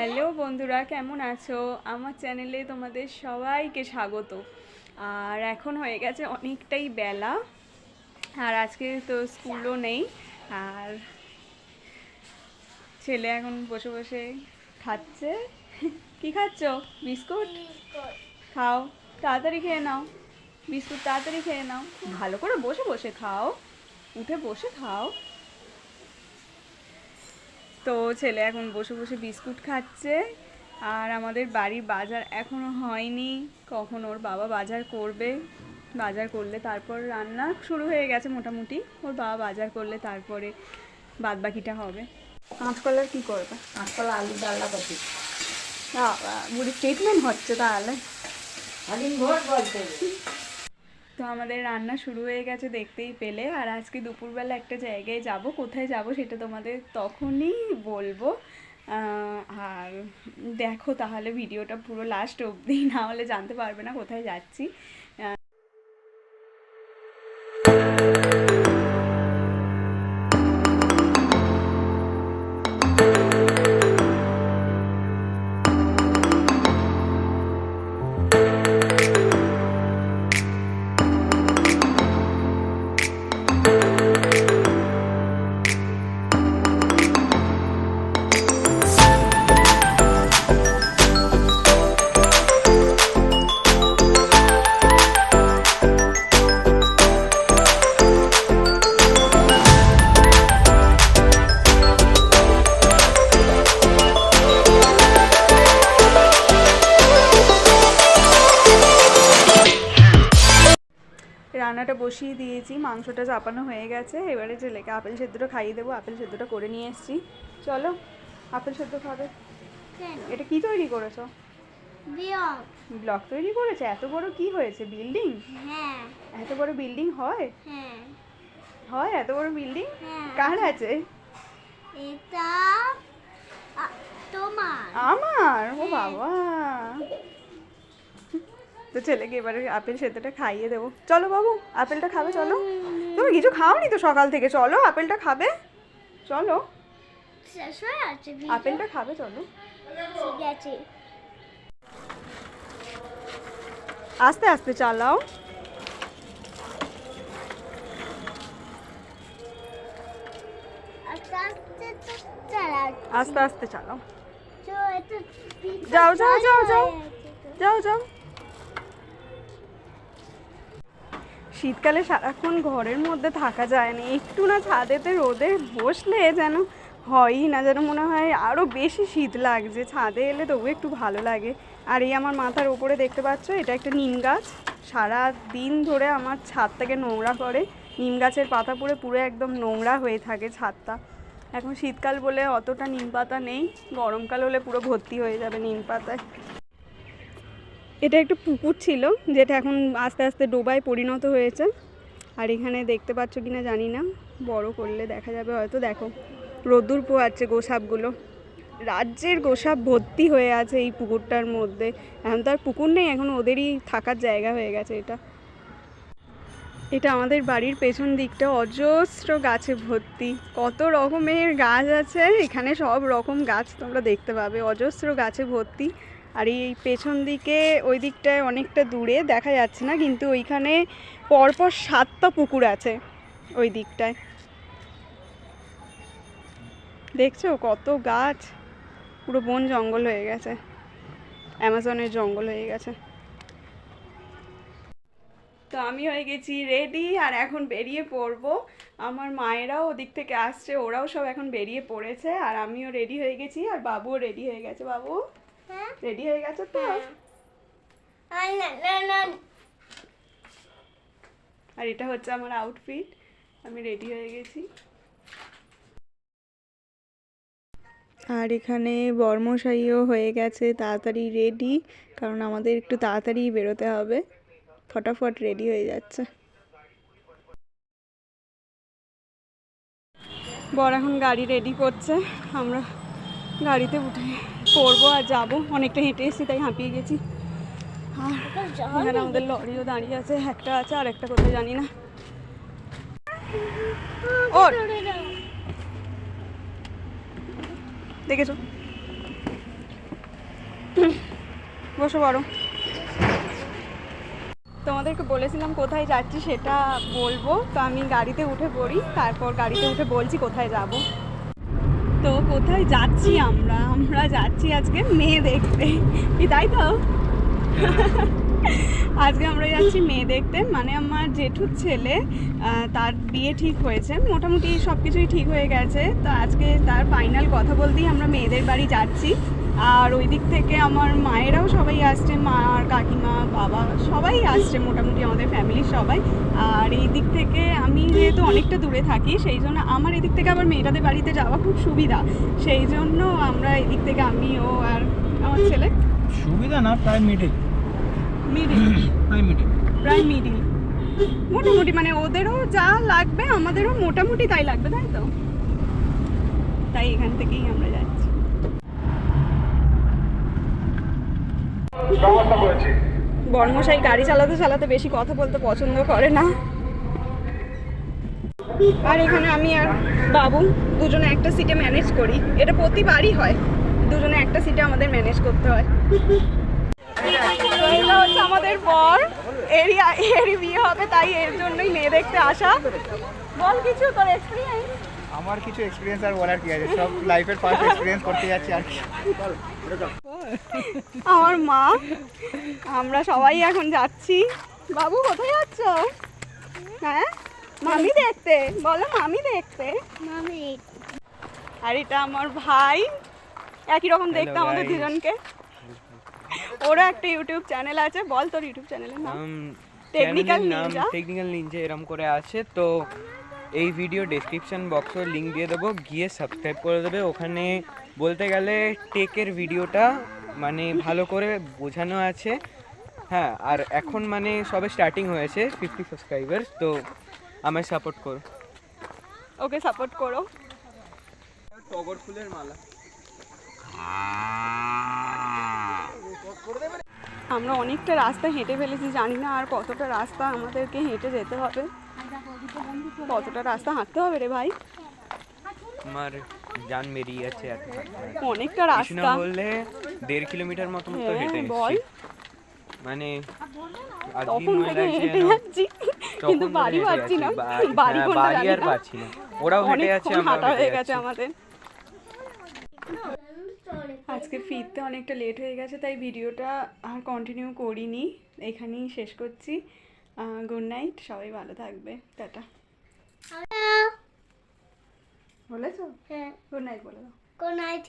Hello বন্ধুরা, কেমন আছো? আমার চ্যানেলে তোমাদের সবাইকে স্বাগত। আর এখন হয়ে গেছে অনেকটাই বেলা, আর আজকে তো স্কুলও নেই। আর ছেলে এখন বসে বসে খাচ্ছে। কি খাচ্ছ? বিস্কুট খাও, তাড়াতাড়ি খেয়ে নাও। বিস্কুট তাড়াতাড়ি খেয়ে নাও, ভালো করে বসে বসে খাও, উঠে বসে খাও। তো ছেলে এখন বসে বসে বিস্কুট খাচ্ছে। আর আমাদের বাড়ির বাজার এখনো হয়নি, কখন ওর বাবা বাজার করবে। বাজার করলে তারপর রান্না শুরু হয়ে গেছে মোটামুটি, ওর বাবা বাজার করলে তারপরে বাদ বাকিটা হবে। কাঁচকলার কি করবে? কাঁচকলা আলু ডাল্লা করছি। বুড়ি ট্রিটমেন্ট হচ্ছে তাহলে। বলতে তো আমাদের রান্না শুরু হয়ে গেছে দেখতেই পেলে। আর আজকে দুপুরবেলা একটা জায়গায় যাব, কোথায় যাব সেটা তোমাদের তখনই বলবো। আর দেখো তাহলে ভিডিওটা পুরো লাস্ট অবধি, না হলে জানতে পারবে না কোথায় যাচ্ছি। রান্নাটা বসিয়ে দিয়েছি, মাংসটা চাপানো হয়ে গেছে। এবারে ছেলেকে আপেল সেদ্ধটা খাইয়ে দেবো। আপেল সেদ্ধটা করে নিয়ে এসেছি, চলো আপেল সেদ্ধ খাবে। এটা কি তৈরি করেছো? ব্লক তৈরি করেছে? এত বড় কি হয়েছে, বিল্ডিং? হ্যাঁ। এত বড় বিল্ডিং হয়? হ্যাঁ। হয় এত বড় বিল্ডিং? হ্যাঁ। কার আছে? এটা তোমার। আমার? ও বাবা। তো ছেলেকে এবারে আপেল সেদ্ধটা খাইয়ে দেবো। চলো বাবু, আপেলটা খাবে, চলো। তুমি কিছু খাওনি তো সকাল থেকে, চলো আপেলটা খাবে, চলো। শেষ হয়ে আছে আপেলটা খাবে, চলো। ঠিক আছে। আস্তে আস্তে চালাও। আস্তে আস্তে চালাও। যাও যাও যাও যাও যাও যাও। শীতকালে সারাক্ষণ ঘরের মধ্যে থাকা যায় না, একটু না ছাদেতে রোদে বসলে যেন হয়ই না, যেন মনে হয় আরও বেশি শীত লাগছে। ছাদে এলে তবু একটু ভালো লাগে। আর এই আমার মাথার ওপরে দেখতে পাচ্ছ, এটা একটা নিম গাছ। সারা দিন ধরে আমার ছাদটাকে নোংরা করে, নিম গাছের পাতা পড়ে পুরো একদম নোংরা হয়ে থাকে ছাদটা। এখন শীতকাল বলে অতটা নিম পাতা নেই, গরমকাল হলে পুরো ভর্তি হয়ে যাবে নিম পাতায়। এটা একটা পুকুর ছিল, যেটা এখন আস্তে আস্তে ডোবায় পরিণত হয়েছে। আর এখানে দেখতে পাচ্ছ কিনা জানি না, বড় করলে দেখা যাবে হয়তো। দেখো রোদ্দুর পোয়াচ্ছে, গোসাপগুলো, রাজ্যের গোসাপ ভর্তি হয়ে আছে এই পুকুরটার মধ্যে। এখন তো আর পুকুর নেই, এখন ওদেরই থাকার জায়গা হয়ে গেছে এটা। এটা আমাদের বাড়ির পেছন দিকটা অজস্র গাছে ভর্তি, কত রকমের গাছ আছে এখানে, সব রকম গাছ তোমরা দেখতে পাবে, অজস্র গাছে ভর্তি। আর এই পেছন দিকে ওই দিকটায় অনেকটা দূরে দেখা যাচ্ছে না, কিন্তু ওইখানে পরপর 7টা পুকুর আছে ওই দিকটায়। দেখছো কত গাছ, পুরো বন জঙ্গল হয়ে গেছে, অ্যামাজনের জঙ্গল হয়ে গেছে। তো আমি হয়ে গেছি রেডি, আর এখন বেরিয়ে পড়বো। আমার মায়েরাও ওদিক থেকে আসছে, ওরাও সব এখন বেরিয়ে পড়েছে। আর আমিও রেডি হয়ে গেছি, আর বাবুও রেডি হয়ে গেছে। বাবু রেডি হয়ে গেছে তো? আর এটা হচ্ছে আমার আউটফিট, আমি রেডি হয়ে গেছি। আর এখানে বর্মশাইও হয়ে গেছে তাড়াতাড়ি রেডি, কারণ আমাদের একটু তাড়াতাড়ি বেরোতে হবে, ফটাফট রেডি হয়ে যাচ্ছে। বর এখন গাড়ি রেডি করছে, আমরা গাড়িতে উঠে পড়বো আর যাবো। অনেকটা হেঁটে এসেছি তাই হাঁপিয়ে গেছি। আর এখানে আমাদের লরিও দাঁড়িয়ে আছে, একটা আছে আর একটা কোথায় জানি না। দেখেছো বসে পড়ো। তোমাদেরকে বলেছিলাম কোথায় যাচ্ছি সেটা বলবো, তো আমি গাড়িতে উঠে পড়ি, তারপর গাড়িতে উঠে বলছি কোথায় যাব। তো কোথায় যাচ্ছি আমরা যাচ্ছি আজকে মেয়ে দেখতে, কি তাই তো? আজকে আমরা যাচ্ছি মেয়ে দেখতে, মানে আমার জেঠুর ছেলে তার বিয়ে ঠিক হয়েছে, মোটামুটি সব কিছুই ঠিক হয়ে গেছে। তো আজকে তার ফাইনাল কথা বলতেই আমরা মেয়েদের বাড়ি যাচ্ছি। আর ওই দিক থেকে আমার মায়েরাও সবাই আসছে, মা আর কাকিমা বাবা সবাই আসছে, মোটামুটি আমাদের ফ্যামিলির সবাই। আর এই দিক থেকে আমি যেহেতু অনেকটা দূরে থাকি, সেই জন্য আমার এদিক থেকে আবার মেয়েটাদের বাড়িতে যাওয়া খুব সুবিধা, সেই জন্য আমরা এদিক থেকে আমি ও আর আমার ছেলে। সুবিধা না, প্রায় মিডিল প্রায় মিডিল মোটামুটি, মানে ওদেরও যা লাগবে আমাদেরও মোটামুটি তাই লাগবে, তাই তো? তাই এখান থেকেই আমরা যাচ্ছি। বর্মশাই গাড়ি চালাতে চালাতে বেশি কথা বলতে পছন্দ করে না। আর এখানে আমি আর বাবু দুজনে একটা সিটে ম্যানেজ করি, এটা প্রতিবারই হয়, দুজনে একটা সিটে আমাদের ম্যানেজ করতে হয়। এটা হচ্ছে আমাদের বর, এরই বিয়ে হবে, তাই এর জন্যই মেয়ে দেখতে আসা। বল কিছু তোর এক্সপিরিয়েন্স। আমার কিছু এক্সপিরিয়েন্স আর বলার কি আছে, সব লাইফের ফার্স্ট এক্সপিরিয়েন্স করতে যাচ্ছি আর কি। আমার মা, আমরা সবাই এখন যাচ্ছি। বাবু কোথায় যাচ্ছ? হ্যাঁ, মামি দেখতে, বলো মামি দেখতে। মামি আর এটা আমার ভাই, একই রকম দেখতে আমাদের দুজনকে। ওরা একটা ইউটিউব চ্যানেল আছে, বল তোর ইউটিউব চ্যানেলের নাম। Technical Ninja. টেকনিক্যাল নিনজা এরম করে আছে, তো এই ভিডিও ডেসক্রিপশন বক্সে লিংক দিয়ে দেবো, গিয়ে সাবস্ক্রাইব করে দেবে। ওখানে বলতে গেলে টেকের ভিডিওটা মানে ভালো করে বোঝানো আছে। হ্যাঁ, আর এখন মানে সবে স্টার্টিং হয়েছে, 50 সাবস্ক্রাইবার্স, তো আমায় সাপোর্ট করো। ওকে সাপোর্ট করো। টগর ফুলের মালা। আমরা অনেকটা রাস্তা হেঁটে ফেলেছি, জানি না আর কতটা রাস্তা আমাদেরকে হেঁটে যেতে হবে। কতটা রাস্তা হাঁটতে হবে রে ভাই? আমার জান বেরিয়ে আছে, অনেকটা রাস্তা বললে 1.5 কিলোমিটার মতো হেঁটে বল। মানে তখন থেকে হেঁটে যাচ্ছি, কিন্তু বাড়ি পাচ্ছি না, বাড়ি কোনটা জানি না। ওরাও হেঁটে যাচ্ছে, হাঁটা হয়ে গেছে আমাদের। আজকে ফিরতে অনেকটা লেট হয়ে গেছে, তাই ভিডিওটা আর কন্টিনিউ করিনি, এখানেই শেষ করছি। গুড নাইট, সবাই ভালো থাকবে, টাটা। বলেছো? হ্যাঁ, গুড নাইট বলে দাও। Good night.